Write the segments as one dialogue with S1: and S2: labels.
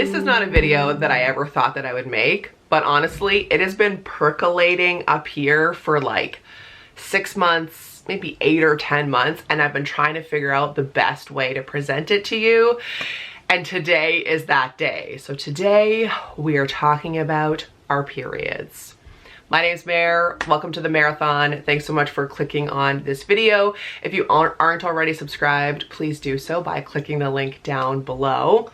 S1: This is not a video that I ever thought that I would make, but honestly, it has been percolating up here for like 6 months, maybe 8 or 10 months, and I've been trying to figure out the best way to present it to you. And today is that day. So today we are talking about our periods. My name's Mare. Welcome to the marathon. Thanks so much for clicking on this video. If you aren't already subscribed, please do so by clicking the link down below.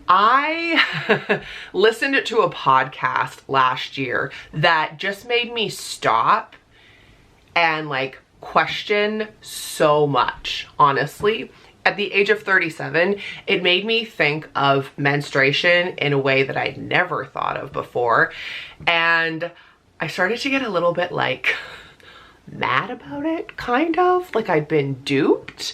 S1: I listened to a podcast last year that just made me stop and like question so much, honestly. At the age of 37, it made me think of menstruation in a way that I'd never thought of before. And I started to get a little bit like mad about it, kind of like I'd been duped.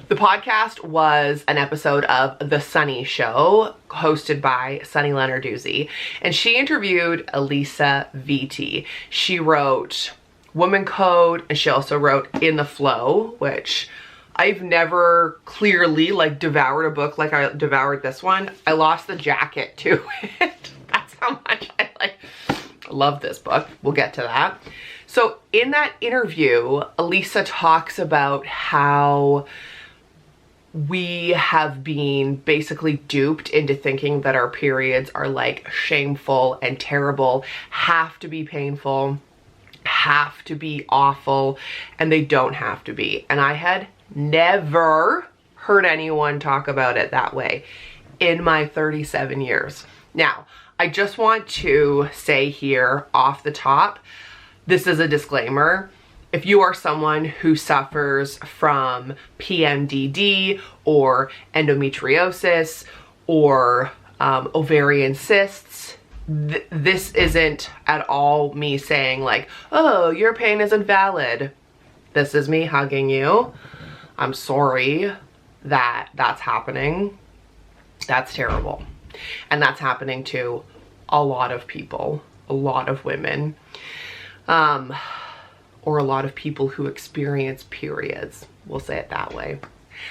S1: The podcast was an episode of The Sunny Show, hosted by Sunny Lenarduzzi, and she interviewed Alisa Vitti. She wrote Woman Code, and she also wrote In the Flow, which I've never clearly like devoured a book like I devoured this one. I lost the jacket to it. That's how much I love this book. We'll get to that. So in that interview, Alisa talks about how we have been basically duped into thinking that our periods are like shameful and terrible, have to be painful, have to be awful, and they don't have to be. And I had never heard anyone talk about it that way in my 37 years. Now, I just want to say here off the top, this is a disclaimer. If you are someone who suffers from PMDD or endometriosis or ovarian cysts, this isn't at all me saying like, oh, your pain isn't valid. This is me hugging you. I'm sorry that that's happening. That's terrible. And that's happening to a lot of people, a lot of women, or a lot of people who experience periods. We'll say it that way.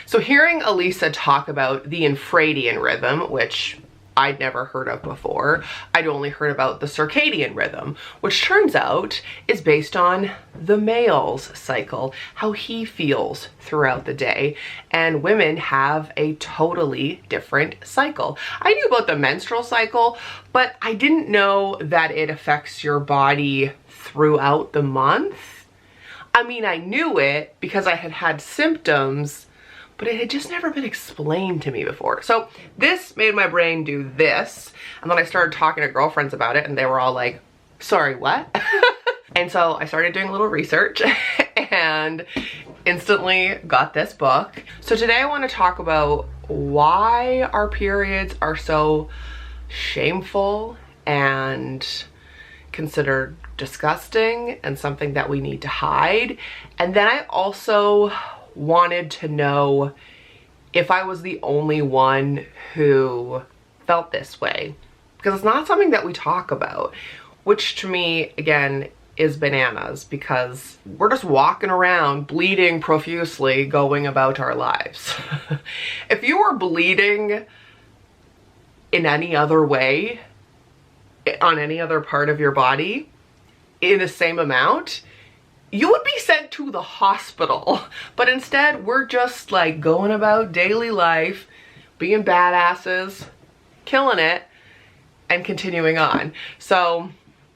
S1: So hearing Alisa talk about the infradian rhythm, which I'd never heard of before. I'd only heard about the circadian rhythm, which turns out is based on the male's cycle, how he feels throughout the day. And women have a totally different cycle. I knew about the menstrual cycle, but I didn't know that it affects your body throughout the month. I mean, I knew it because I had had symptoms, but it had just never been explained to me before. So this made my brain do this. And then I started talking to girlfriends about it and they were all like, sorry, what? And so I started doing a little research and instantly got this book. So today I want to talk about why our periods are so shameful and considered disgusting and something that we need to hide. And then I also wanted to know if I was the only one who felt this way, because it's not something that we talk about, which to me again is bananas, because we're just walking around bleeding profusely going about our lives. If you were bleeding in any other way on any other part of your body in the same amount, you would be sent to the hospital. But instead, we're just like going about daily life, being badasses, killing it, and continuing on. So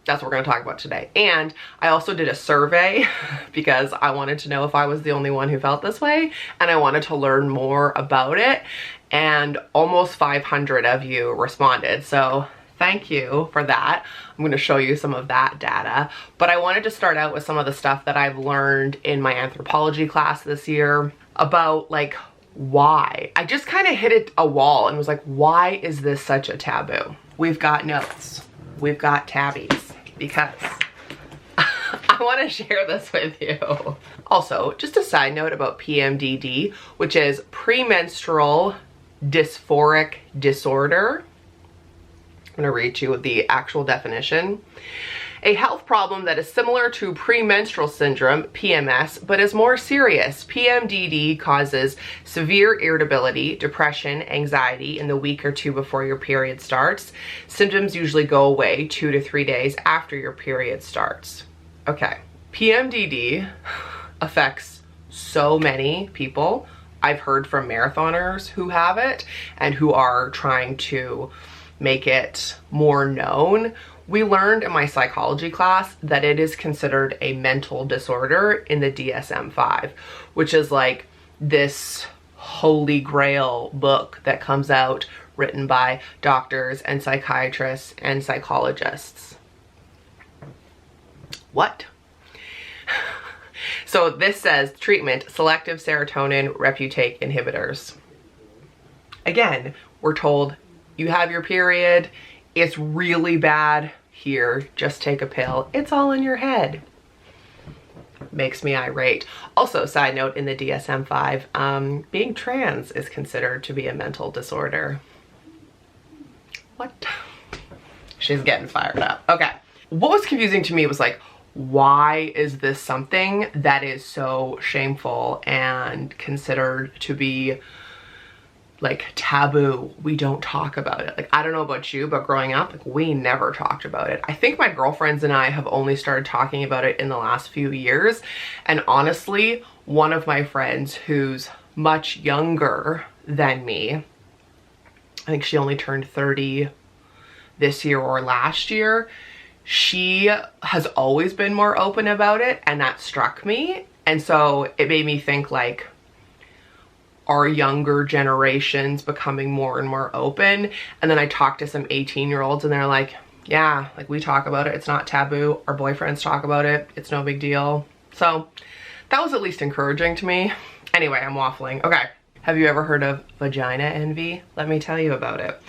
S1: that's what we're gonna talk about today. And I also did a survey because I wanted to know if I was the only one who felt this way, and I wanted to learn more about it. And almost 500 of you responded. So thank you for that. I'm going to show you some of that data, but I wanted to start out with some of the stuff that I've learned in my anthropology class this year about like why. I just kind of hit a wall and was like, why is this such a taboo? We've got notes, we've got tabbies, because I want to share this with you. Also, just a side note about PMDD, which is premenstrual dysphoric disorder. I'm gonna read you the actual definition. A health problem that is similar to premenstrual syndrome, PMS, but is more serious. PMDD causes severe irritability, depression, anxiety in the week or two before your period starts. Symptoms usually go away 2 to 3 days after your period starts. Okay, PMDD affects so many people. I've heard from marathoners who have it and who are trying to make it more known. We learned in my psychology class that it is considered a mental disorder in the DSM-5, which is like this holy grail book that comes out written by doctors and psychiatrists and psychologists. What? So this says treatment, selective serotonin reuptake inhibitors. Again, we're told you have your period, it's really bad, here, just take a pill. It's all in your head. Makes me irate. Also, side note, in the DSM-5, being trans is considered to be a mental disorder. What? She's getting fired up. Okay. What was confusing to me was like, why is this something that is so shameful and considered to be like taboo? We don't talk about it. Like, I don't know about you, but growing up, like, we never talked about it. I think my girlfriends and I have only started talking about it in the last few years. And honestly, one of my friends who's much younger than me, I think she only turned 30 this year or last year, she has always been more open about it, and that struck me. And so it made me think, like, are younger generations becoming more and more open? And then I talked to some 18-year-olds and they're like, yeah, like, we talk about it, it's not taboo, our boyfriends talk about it, it's no big deal. So that was at least encouraging to me. Anyway, I'm waffling. Okay, have you ever heard of vagina envy? Let me tell you about it.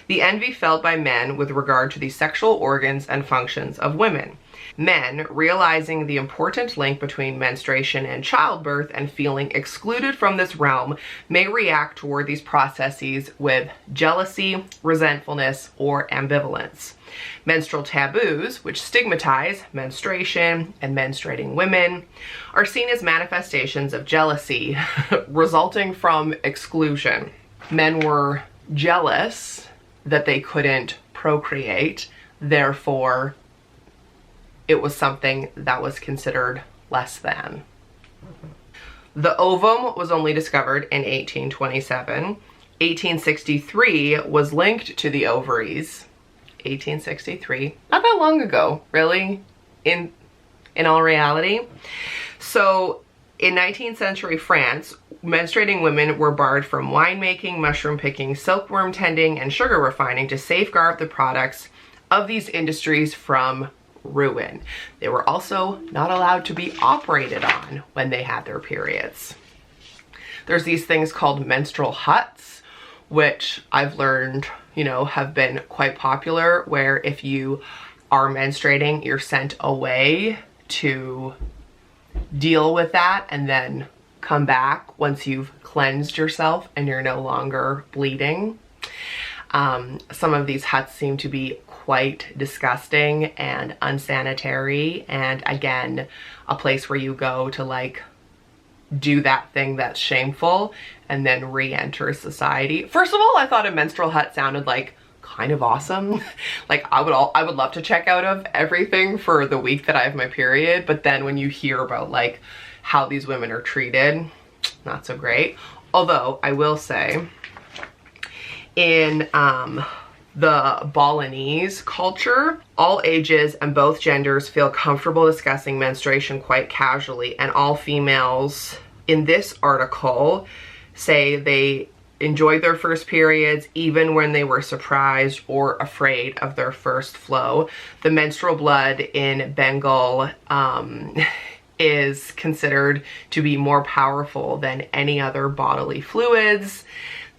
S1: The envy felt by men with regard to the sexual organs and functions of women. Men, realizing the important link between menstruation and childbirth and feeling excluded from this realm, may react toward these processes with jealousy, resentfulness, or ambivalence. Menstrual taboos, which stigmatize menstruation and menstruating women, are seen as manifestations of jealousy resulting from exclusion. Men were jealous that they couldn't procreate, therefore it was something that was considered less than. The ovum was only discovered in 1827. 1863 was linked to the ovaries. 1863, not that long ago, really, in all reality. So in 19th century France, menstruating women were barred from winemaking, mushroom picking, silkworm tending, and sugar refining to safeguard the products of these industries from ruin. They were also not allowed to be operated on when they had their periods. There's these things called menstrual huts, which I've learned, you know, have been quite popular, where if you are menstruating, you're sent away to deal with that and then come back once you've cleansed yourself and you're no longer bleeding. Some of these huts seem to be quite disgusting and unsanitary, and again, a place where you go to like do that thing that's shameful and then re-enter society. First of all, I thought a menstrual hut sounded like kind of awesome. Like, I would love to check out of everything for the week that I have my period, but then when you hear about like how these women are treated, not so great. Although I will say, in the Balinese culture, all ages and both genders feel comfortable discussing menstruation quite casually, and all females in this article say they enjoyed their first periods even when they were surprised or afraid of their first flow. The menstrual blood in Bengal is considered to be more powerful than any other bodily fluids.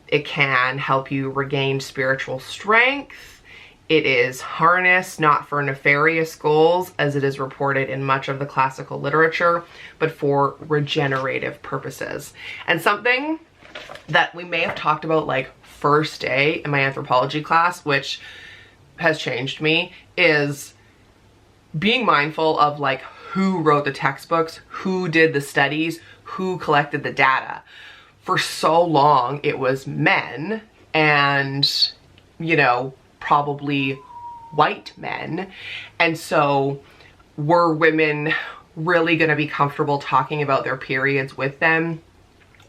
S1: It can help you regain spiritual strength. It is harnessed not for nefarious goals, as it is reported in much of the classical literature, but for regenerative purposes. And something that we may have talked about like first day in my anthropology class, which has changed me, is being mindful of like who wrote the textbooks, who did the studies, who collected the data. For so long, it was men and, you know, probably white men. And so were women really going to be comfortable talking about their periods with them?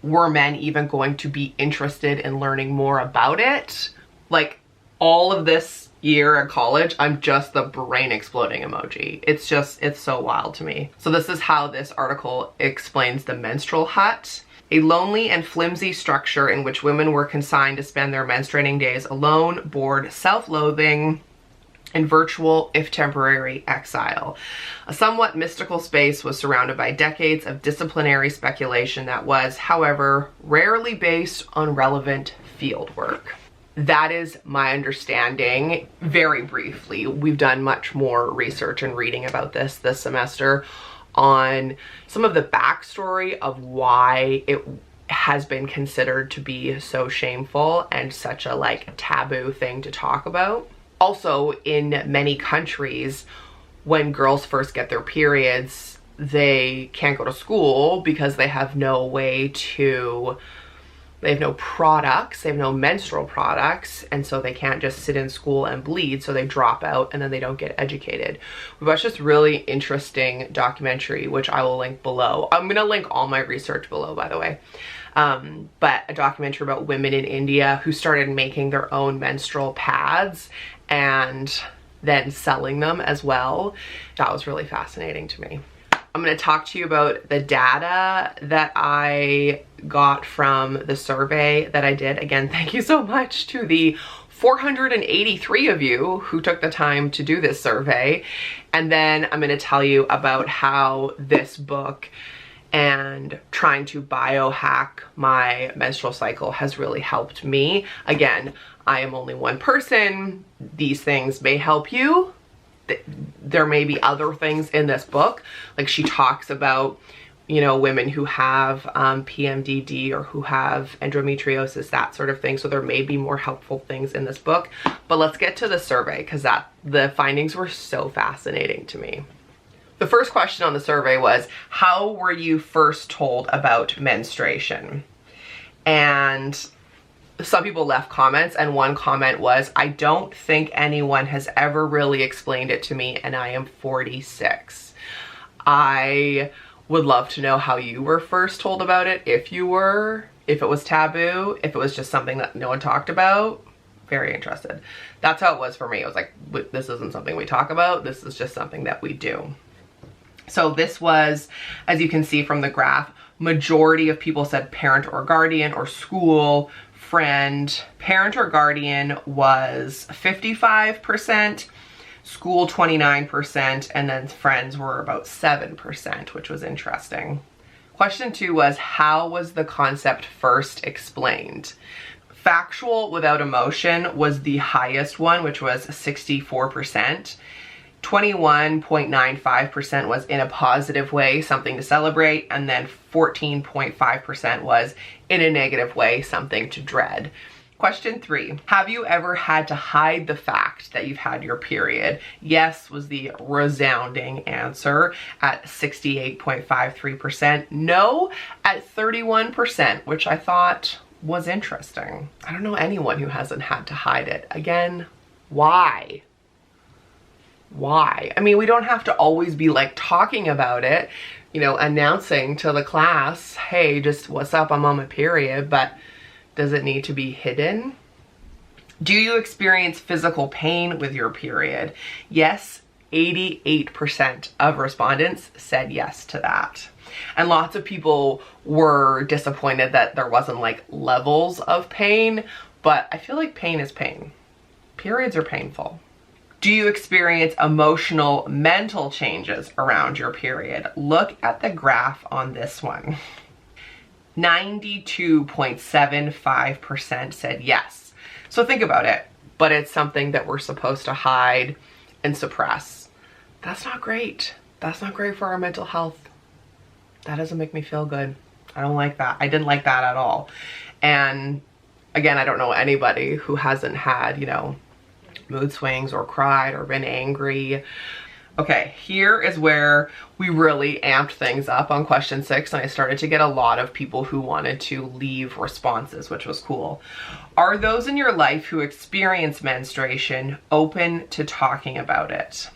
S1: Were men even going to be interested in learning more about it? Like, all of this year at college, I'm just the brain exploding emoji. It's so wild to me. So this is how this article explains the menstrual hut. A lonely and flimsy structure in which women were consigned to spend their menstruating days alone, bored, self-loathing, in virtual, if temporary, exile. A somewhat mystical space was surrounded by decades of disciplinary speculation that was, however, rarely based on relevant fieldwork. That is my understanding, very briefly. We've done much more research and reading about this semester on some of the backstory of why it has been considered to be so shameful and such a like taboo thing to talk about. Also, in many countries, when girls first get their periods, they can't go to school because they have no way to, they have no products, they have no menstrual products, and so they can't just sit in school and bleed, so they drop out and then they don't get educated. We watched this really interesting documentary, which I will link below. I'm gonna link all my research below, by the way. But a documentary about women in India who started making their own menstrual pads and then selling them as well. That was really fascinating to me. I'm going to talk to you about the data that I got from the survey that I did. Again, thank you so much to the 483 of you who took the time to do this survey. And then I'm going to tell you about how this book and trying to biohack my menstrual cycle has really helped me. Again, I am only one person. These things may help you. There may be other things in this book. Like she talks about, you know, women who have PMDD or who have endometriosis, that sort of thing. So there may be more helpful things in this book. But let's get to the survey because the findings were so fascinating to me. The first question on the survey was, how were you first told about menstruation? And some people left comments, and one comment was, I don't think anyone has ever really explained it to me, and I am 46. I would love to know how you were first told about it, if it was taboo, if it was just something that no one talked about. Very interested. That's how it was for me. It was like, this isn't something we talk about, this is just something that we do. So this was, as you can see from the graph, majority of people said parent or guardian or school, friend. Parent or guardian was 55%, school 29%, and then friends were about 7%, which was interesting. Question 2 was, how was the concept first explained? Factual without emotion was the highest one, which was 64%. 21.95% was in a positive way, something to celebrate, and then 14.5% was in a negative way, something to dread. Question 3, have you ever had to hide the fact that you've had your period? Yes was the resounding answer at 68.53%. No at 31%, which I thought was interesting. I don't know anyone who hasn't had to hide it. Again, why? Why? I mean, we don't have to always be like talking about it, you know, announcing to the class, hey, just what's up, I'm on my period, but does it need to be hidden? Do you experience physical pain with your period? Yes, 88% of respondents said yes to that. And lots of people were disappointed that there wasn't like levels of pain, but I feel like pain is pain. Periods are painful. Do you experience emotional, mental changes around your period? Look at the graph on this one. 92.75% said yes. So think about it, but it's something that we're supposed to hide and suppress. That's not great. That's not great for our mental health. That doesn't make me feel good. I don't like that. I didn't like that at all. And again, I don't know anybody who hasn't had, you know, mood swings or cried or been angry. Okay, here is where we really amped things up on question 6, and I started to get a lot of people who wanted to leave responses, which was cool. Are those in your life who experience menstruation open to talking about it?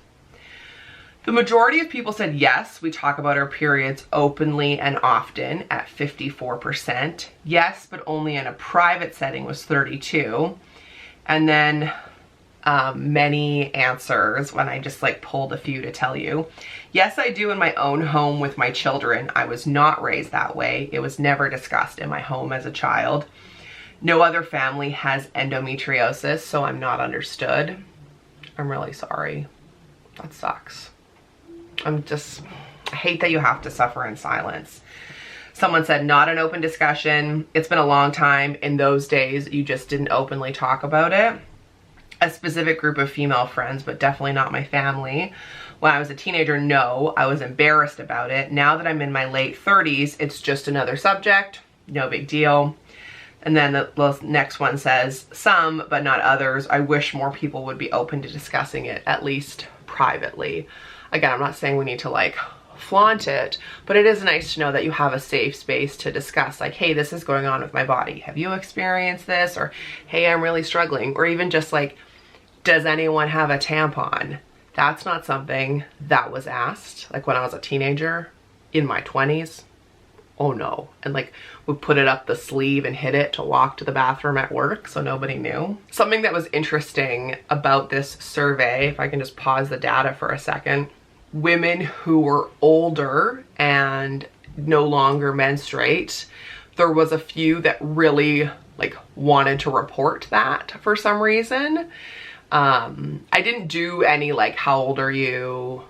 S1: The majority of people said yes, we talk about our periods openly and often at 54%. Yes, but only in a private setting was 32%. And then many answers when I just like pulled a few to tell you. Yes, I do in my own home with my children. I was not raised that way. It was never discussed in my home as a child. No other family has endometriosis, so I'm not understood. I'm really sorry. That sucks. I hate that you have to suffer in silence. Someone said not an open discussion. It's been a long time. In those days, you just didn't openly talk about it. A specific group of female friends, but definitely not my family. When I was a teenager, no, I was embarrassed about it. Now that I'm in my late 30s, it's just another subject. No big deal. And then the next one says, some, but not others. I wish more people would be open to discussing it, at least privately. Again, I'm not saying we need to like flaunt it, but it is nice to know that you have a safe space to discuss, like, hey, this is going on with my body. Have you experienced this? Or, hey, I'm really struggling. Or even just like, does anyone have a tampon? That's not something that was asked. Like when I was a teenager in my 20s, oh no. And like we put it up the sleeve and hid it to walk to the bathroom at work so nobody knew. Something that was interesting about this survey, if I can just pause the data for a second, women who were older and no longer menstruate, there was a few that really like wanted to report that for some reason. I didn't do any like, how old are you,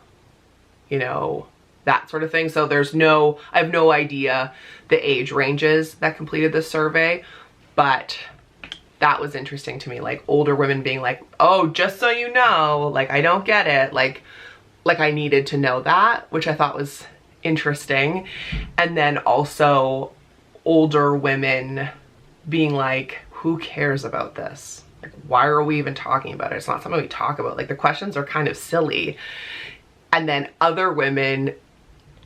S1: you know, that sort of thing. So I have no idea the age ranges that completed this survey, but that was interesting to me. Like older women being like, oh, just so you know, like, I don't get it. Like I needed to know that, which I thought was interesting. And then also older women being like, who cares about this? Like, why are we even talking about it? It's not something we talk about. Like the questions are kind of silly. And then other women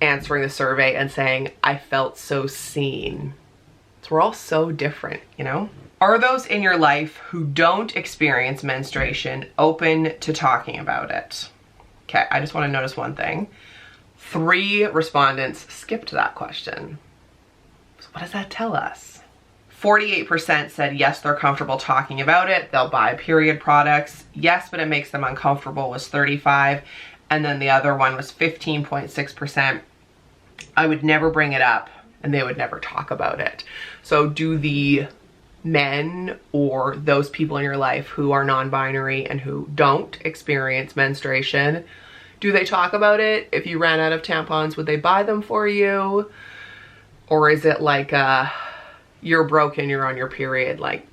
S1: answering the survey and saying, I felt so seen. So we're all so different, you know? Are those in your life who don't experience menstruation open to talking about it? Okay, I just want to notice one thing. 3 respondents skipped that question. So what does that tell us? 48% said yes, they're comfortable talking about it. They'll buy period products. Yes, but it makes them uncomfortable was 35%. And then the other one was 15.6%. I would never bring it up and they would never talk about it. So do the men or those people in your life who are non-binary and who don't experience menstruation, do they talk about it? If you ran out of tampons, would they buy them for you? Or is it like you're broken, you're on your period, like,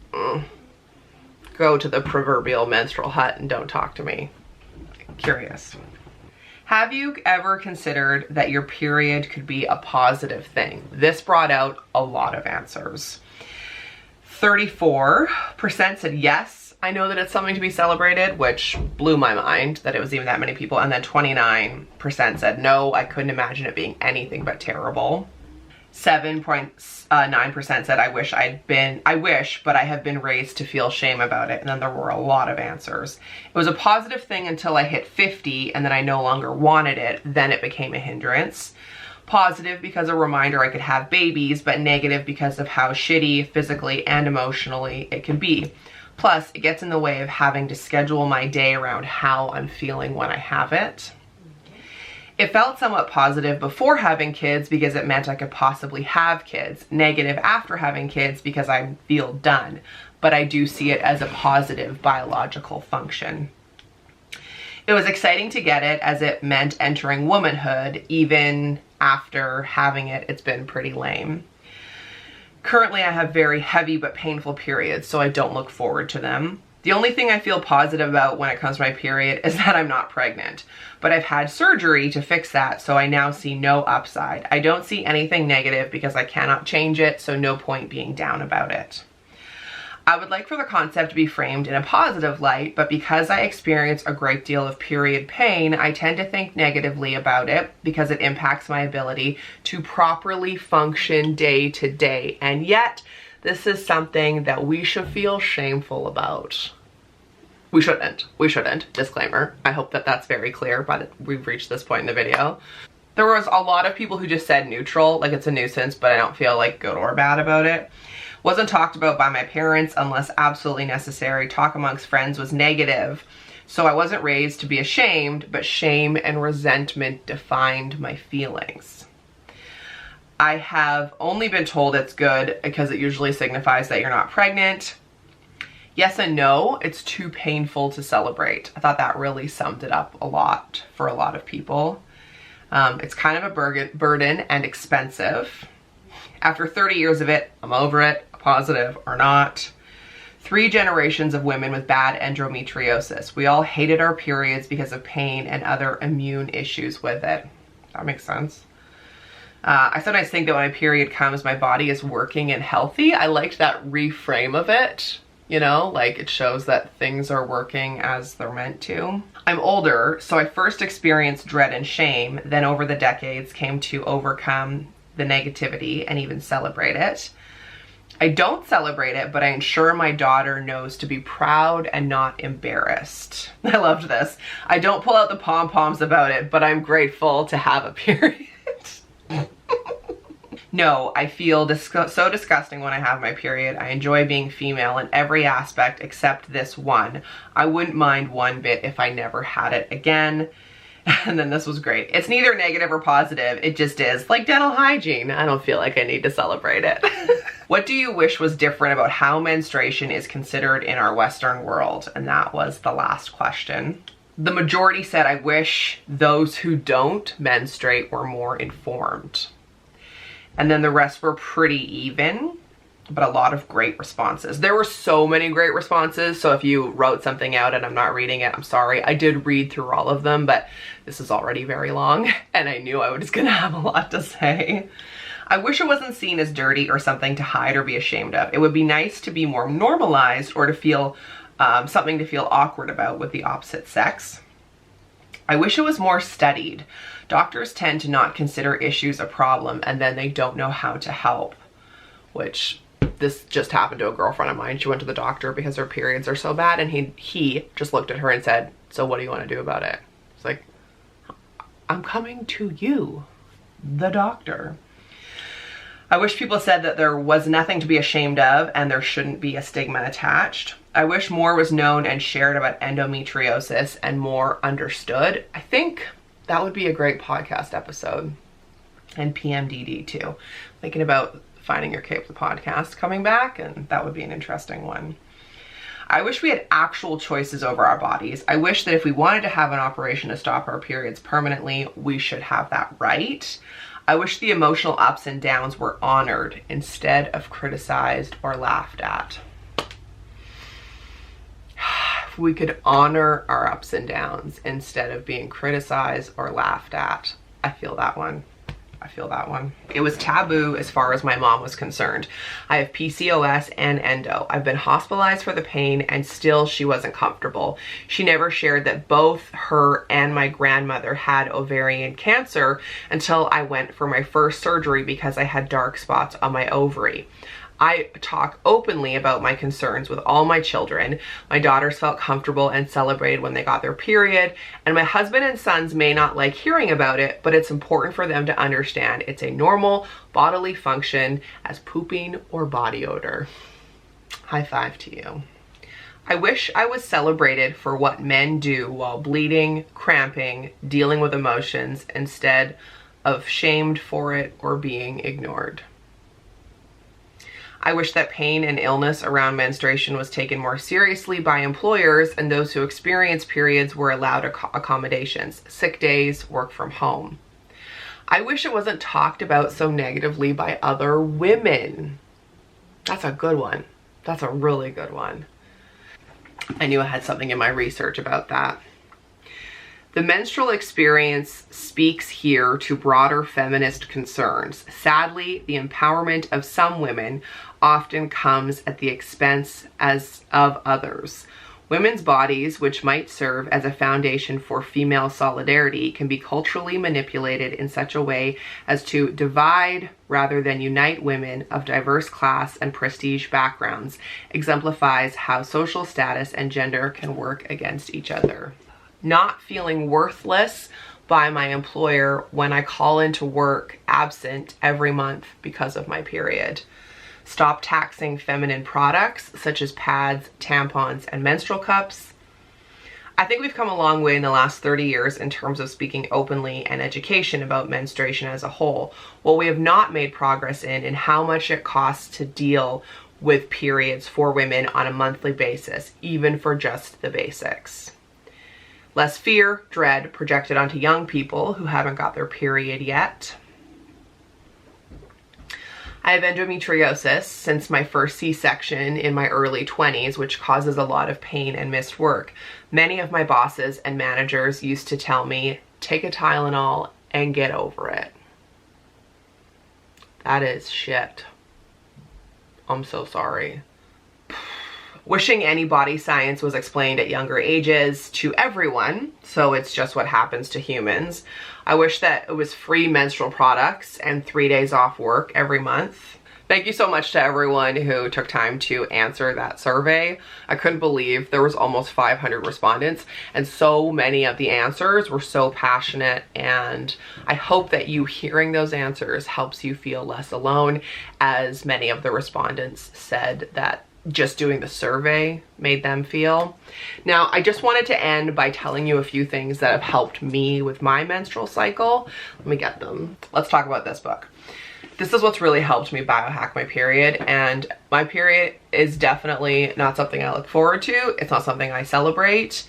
S1: go to the proverbial menstrual hut and don't talk to me? Curious. Have you ever considered that your period could be a positive thing? This brought out a lot of answers. 34% said yes, I know that it's something to be celebrated, which blew my mind that it was even that many people. And then 29% said no, I couldn't imagine it being anything but terrible. 7.9% said I wish, but I have been raised to feel shame about it. And then there were a lot of answers. It was a positive thing until I hit 50 and then I no longer wanted it. Then it became a hindrance. Positive because a reminder I could have babies, but negative because of how shitty physically and emotionally it can be. Plus, it gets in the way of having to schedule my day around how I'm feeling when I have it. It felt somewhat positive before having kids because it meant I could possibly have kids. Negative after having kids because I feel done. But I do see it as a positive biological function. It was exciting to get it as it meant entering womanhood. Even after having it, it's been pretty lame. Currently, I have very heavy but painful periods, so I don't look forward to them. The only thing I feel positive about when it comes to my period is that I'm not pregnant. But I've had surgery to fix that, so I now see no upside. I don't see anything negative because I cannot change it, so no point being down about it. I would like for the concept to be framed in a positive light, but because I experience a great deal of period pain, I tend to think negatively about it because it impacts my ability to properly function day to day. And yet, this is something that we should feel shameful about. We shouldn't, disclaimer. I hope that that's very clear by the we've reached this point in the video. There was a lot of people who just said neutral, like it's a nuisance, but I don't feel like good or bad about it. Wasn't talked about by my parents unless absolutely necessary. Talk amongst friends was negative. So I wasn't raised to be ashamed, but shame and resentment defined my feelings. I have only been told it's good because it usually signifies that you're not pregnant. Yes and no, it's too painful to celebrate. I thought that really summed it up a lot for a lot of people. It's kind of a burden and expensive. After 30 years of it, I'm over it, positive or not. 3 generations of women with bad endometriosis. We all hated our periods because of pain and other immune issues with it. That makes sense. I sometimes think that when my period comes, my body is working and healthy. I liked that reframe of it. You know, like it shows that things are working as they're meant to. I'm older, so I first experienced dread and shame, then over the decades came to overcome the negativity and even celebrate it. I don't celebrate it, but I ensure my daughter knows to be proud and not embarrassed. I loved this. I don't pull out the pom-poms about it, but I'm grateful to have a period. No, I feel so disgusting when I have my period. I enjoy being female in every aspect except this one. I wouldn't mind one bit if I never had it again. And then this was great. It's neither negative or positive. It just is. Like dental hygiene. I don't feel like I need to celebrate it. What do you wish was different about how menstruation is considered in our Western world? And that was the last question. The majority said, I wish those who don't menstruate were more informed. And then the rest were pretty even, but a lot of great responses. There were so many great responses, so if you wrote something out and I'm not reading it, I'm sorry. I did read through all of them, but this is already very long, and I knew I was gonna have a lot to say. I wish it wasn't seen as dirty or something to hide or be ashamed of. It would be nice to be more normalized or to feel something to feel awkward about with the opposite sex. I wish it was more studied. Doctors tend to not consider issues a problem and then they don't know how to help, which this just happened to a girlfriend of mine. She went to the doctor because her periods are so bad and he just looked at her and said, so what do you want to do about it? It's like, I'm coming to you, the doctor. I wish people said that there was nothing to be ashamed of and there shouldn't be a stigma attached. I wish more was known and shared about endometriosis and more understood. I think that would be a great podcast episode. And PMDD too. Thinking about finding your cape, the podcast coming back, and that would be an interesting one. I wish we had actual choices over our bodies. I wish that if we wanted to have an operation to stop our periods permanently, we should have that right. I wish the emotional ups and downs were honored instead of criticized or laughed at. If we could honor our ups and downs instead of being criticized or laughed at. I feel that one. I feel that one. It was taboo as far as my mom was concerned. I have PCOS and endo. I've been hospitalized for the pain and still she wasn't comfortable. She never shared that both her and my grandmother had ovarian cancer until I went for my first surgery because I had dark spots on my ovary. I talk openly about my concerns with all my children. My daughters felt comfortable and celebrated when they got their period, and my husband and sons may not like hearing about it, but it's important for them to understand it's a normal bodily function as pooping or body odor. High five to you. I wish I was celebrated for what men do while bleeding, cramping, dealing with emotions, instead of shamed for it or being ignored. I wish that pain and illness around menstruation was taken more seriously by employers and those who experience periods were allowed accommodations, sick days, work from home. I wish it wasn't talked about so negatively by other women. That's a good one. That's a really good one. I knew I had something in my research about that. The menstrual experience speaks here to broader feminist concerns. Sadly, the empowerment of some women often comes at the expense of others. Women's bodies, which might serve as a foundation for female solidarity, can be culturally manipulated in such a way as to divide rather than unite women of diverse class and prestige backgrounds, exemplifies how social status and gender can work against each other. Not feeling worthless by my employer when I call into work absent every month because of my period. Stop taxing feminine products such as pads, tampons, and menstrual cups. I think we've come a long way in the last 30 years in terms of speaking openly and education about menstruation as a whole. What we have not made progress in how much it costs to deal with periods for women on a monthly basis, even for just the basics. Less fear, dread projected onto young people who haven't got their period yet. I have endometriosis since my first C-section in my early 20s, which causes a lot of pain and missed work. Many of my bosses and managers used to tell me, take a Tylenol and get over it. That is shit. I'm so sorry. Wishing any body science was explained at younger ages to everyone, so it's just what happens to humans. I wish that it was free menstrual products and 3 days off work every month. Thank you so much to everyone who took time to answer that survey. I couldn't believe there was almost 500 respondents, and so many of the answers were so passionate, and I hope that you hearing those answers helps you feel less alone, as many of the respondents said that just doing the survey made them feel. Now, I just wanted to end by telling you a few things that have helped me with my menstrual cycle. Let me get them. Let's talk about this book. This is what's really helped me biohack my period, and my period is definitely not something I look forward to. It's not something I celebrate,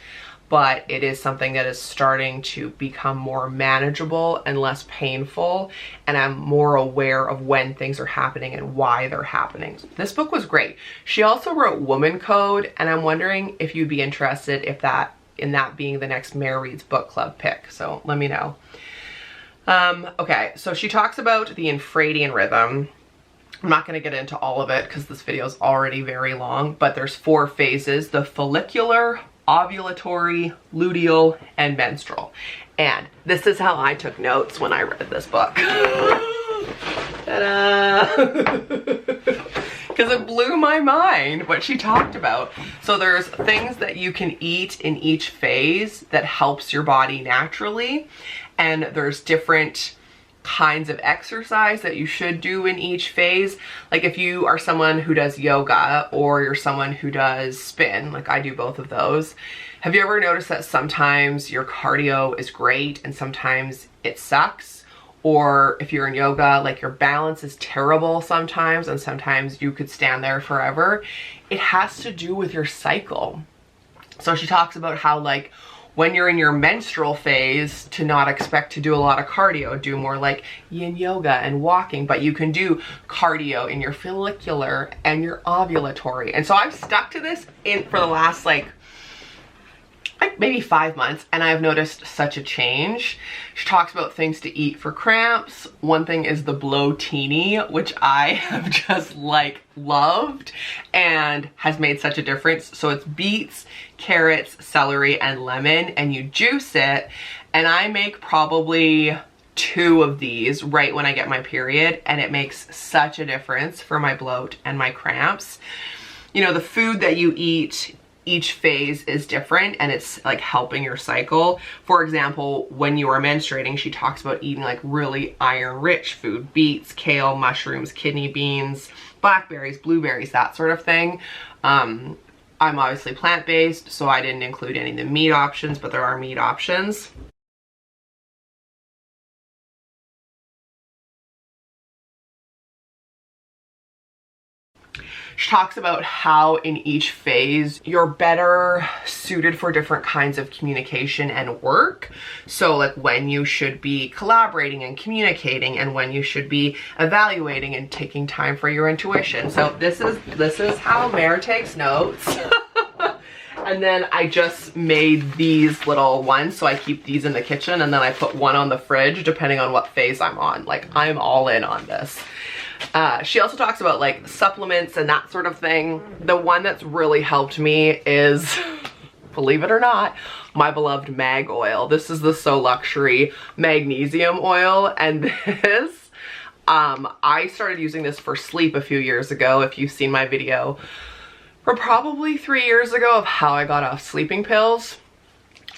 S1: but it is something that is starting to become more manageable and less painful, and I'm more aware of when things are happening and why they're happening. This book was great. She also wrote Woman Code, and I'm wondering if you'd be interested in that being the next Mare Reads book club pick, so let me know. Okay, so she talks about the infradian rhythm. I'm not going to get into all of it because this video is already very long, but there's 4 phases: the follicular, ovulatory, luteal, and menstrual. And this is how I took notes when I read this book. Ta-da! Because it blew my mind what she talked about. So there's things that you can eat in each phase that helps your body naturally, and there's different kinds of exercise that you should do in each phase. Like if you are someone who does yoga or you're someone who does spin, like I do both of those, have you ever noticed that sometimes your cardio is great and sometimes it sucks? Or if you're in yoga, like your balance is terrible sometimes and sometimes you could stand there forever. It has to do with your cycle. So she talks about how, like, when you're in your menstrual phase, to not expect to do a lot of cardio, do more like yin yoga and walking, but you can do cardio in your follicular and your ovulatory. And so I've stuck to this for the last like maybe 5 months, and I've noticed such a change. She talks about things to eat for cramps. One thing is the bloatini, which I have just like loved and has made such a difference. So it's beets, carrots, celery, and lemon, and you juice it. And I make probably 2 of these right when I get my period, and it makes such a difference for my bloat and my cramps. You know, the food that you eat each phase is different, and it's like helping your cycle. For example, when you are menstruating, she talks about eating like really iron rich food: beets, kale, mushrooms, kidney beans, blackberries, blueberries, that sort of thing. I'm obviously plant-based, so I didn't include any of the meat options, but there are meat options. She talks about how in each phase you're better suited for different kinds of communication and work. So like when you should be collaborating and communicating, and when you should be evaluating and taking time for your intuition. So this is how Mare takes notes. And then I just made these little ones, so I keep these in the kitchen, and then I put one on the fridge depending on what phase I'm on. Like, I'm all in on this. She also talks about like supplements and that sort of thing. The one that's really helped me is, believe it or not, my beloved mag oil. This is the So Luxury magnesium oil, and this, I started using this for sleep a few years ago. If you've seen my video from probably 3 years ago of how I got off sleeping pills,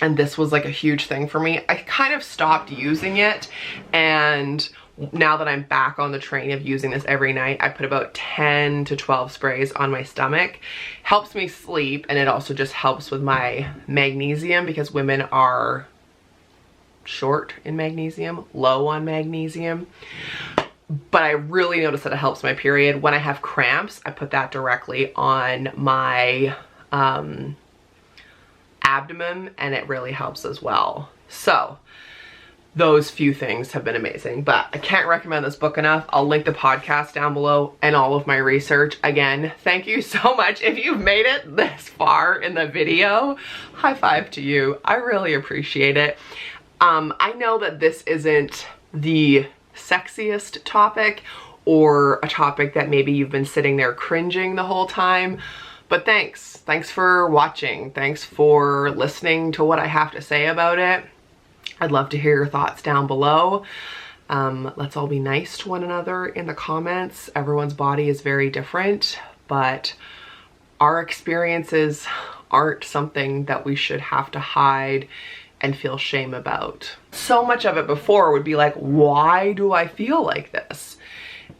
S1: and this was like a huge thing for me. I kind of stopped using it, and now that I'm back on the train of using this every night, I put about 10 to 12 sprays on my stomach. Helps me sleep, and it also just helps with my magnesium, because women are short in magnesium, low on magnesium. But I really notice that it helps my period. When I have cramps, I put that directly on my abdomen, and it really helps as well. So those few things have been amazing, but I can't recommend this book enough. I'll link the podcast down below and all of my research. Again, thank you so much. If you've made it this far in the video, high five to you. I really appreciate it. I know that this isn't the sexiest topic, or a topic that maybe you've been sitting there cringing the whole time, but thanks for watching. Thanks for listening to what I have to say about it. I'd love to hear your thoughts down below. Let's all be nice to one another in the comments. Everyone's body is very different, but our experiences aren't something that we should have to hide and feel shame about. So much of it before would be like, why do I feel like this?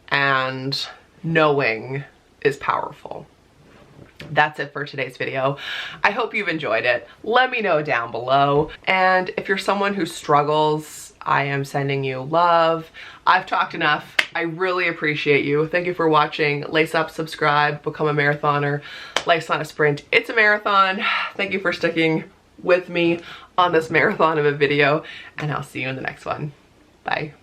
S1: And knowing is powerful. That's it for today's video. I hope you've enjoyed it. Let me know down below. And if you're someone who struggles, I am sending you love. I've talked enough. I really appreciate you. Thank you for watching. Lace up, subscribe, become a marathoner. Life's not a sprint, it's a marathon. Thank you for sticking with me on this marathon of a video, and I'll see you in the next one. Bye.